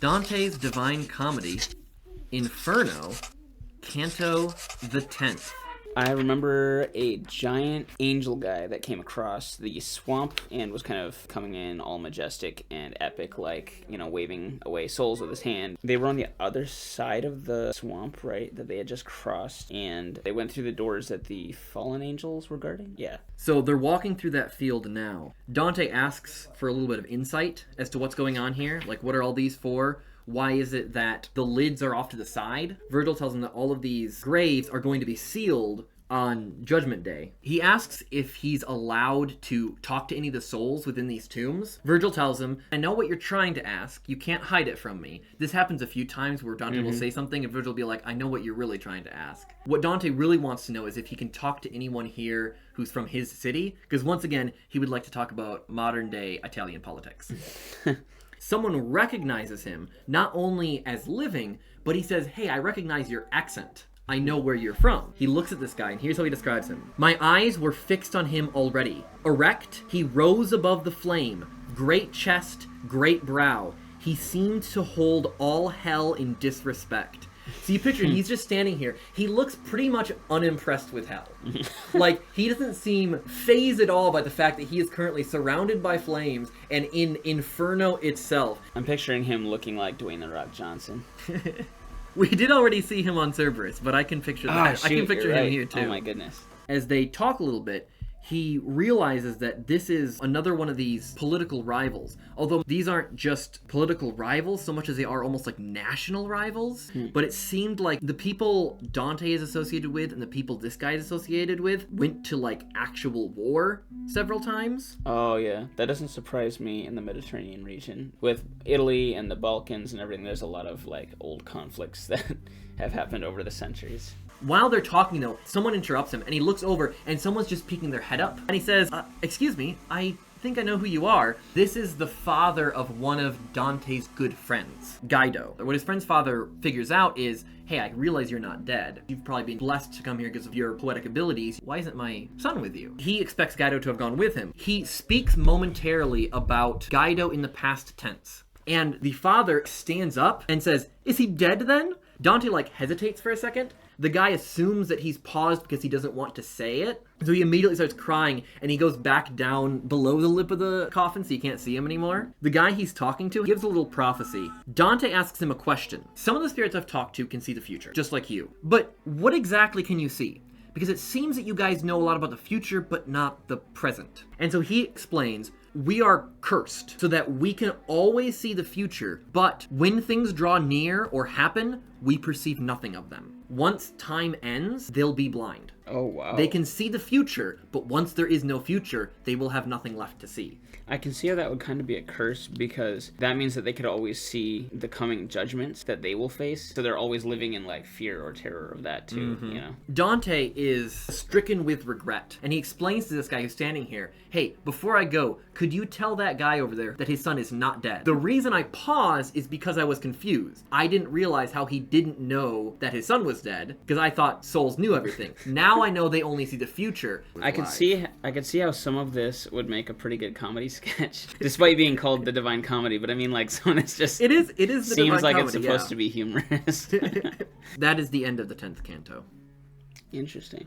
Dante's Divine Comedy, Inferno, Canto the 10th. I remember a giant angel guy that came across the swamp and was kind of coming in all majestic and epic, like, waving away souls with his hand. They were on the other side of the swamp, right, that they had just crossed, and they went through the doors that the fallen angels were guarding? Yeah. So they're walking through that field now. Dante asks for a little bit of insight as to what's going on here. Like, what are all these for? Why is it that the lids are off to the side? Virgil tells him that all of these graves are going to be sealed on Judgment Day. He asks if he's allowed to talk to any of the souls within these tombs. Virgil tells him, I know what you're trying to ask. You can't hide it from me. This happens a few times where Dante will say something and Virgil will be like, I know what you're really trying to ask. What Dante really wants to know is if he can talk to anyone here who's from his city, because once again, he would like to talk about modern day Italian politics. Someone recognizes him, not only as living, but he says, hey, I recognize your accent. I know where you're from. He looks at this guy, and here's how he describes him. My eyes were fixed on him already. Erect, he rose above the flame. Great chest, great brow. He seemed to hold all hell in disrespect. So you picture he's just standing here. He looks pretty much unimpressed with hell. Like, he doesn't seem fazed at all by the fact that he is currently surrounded by flames and in Inferno itself. I'm picturing him looking like Dwayne "The Rock" Johnson. We did already see him on Cerberus, but I can picture that. Shoot, I can picture him right. here too. Oh my goodness. As they talk a little bit, he realizes that this is another one of these political rivals. Although these aren't just political rivals so much as they are almost like national rivals. But it seemed like the people Dante is associated with and the people this guy is associated with went to like actual war several times. Oh yeah, that doesn't surprise me in the Mediterranean region. With Italy and the Balkans and everything, there's a lot of like old conflicts that have happened over the centuries. While they're talking, though, someone interrupts him, and he looks over, and someone's just peeking their head up. And he says, excuse me, I think I know who you are. This is the father of one of Dante's good friends, Guido. What his friend's father figures out is, hey, I realize you're not dead. You've probably been blessed to come here because of your poetic abilities. Why isn't my son with you? He expects Guido to have gone with him. He speaks momentarily about Guido in the past tense. And the father stands up and says, is he dead then? Dante, hesitates for a second. The guy assumes that he's paused because he doesn't want to say it. So he immediately starts crying, and he goes back down below the lip of the coffin so you can't see him anymore. The guy he's talking to gives a little prophecy. Dante asks him a question. Some of the spirits I've talked to can see the future, just like you. But what exactly can you see? Because it seems that you guys know a lot about the future, but not the present. And so he explains, we are cursed so that we can always see the future, but when things draw near or happen, we perceive nothing of them. Once time ends, they'll be blind. Oh, wow. They can see the future, but once there is no future, they will have nothing left to see. I can see how that would kind of be a curse, because that means that they could always see the coming judgments that they will face. So they're always living in fear or terror of that too, Dante is stricken with regret, and he explains to this guy who's standing here, hey, before I go, could you tell that guy over there that his son is not dead? The reason I pause is because I was confused. I didn't realize how he didn't know that his son was dead, because I thought souls knew everything. Now I know they only see the future. I could see how some of this would make a pretty good comedy sketch, despite being called the Divine Comedy. But I mean, some of it's just it is the seems Divine like Comedy, it's supposed to be humorous. That is the end of the 10th canto. Interesting.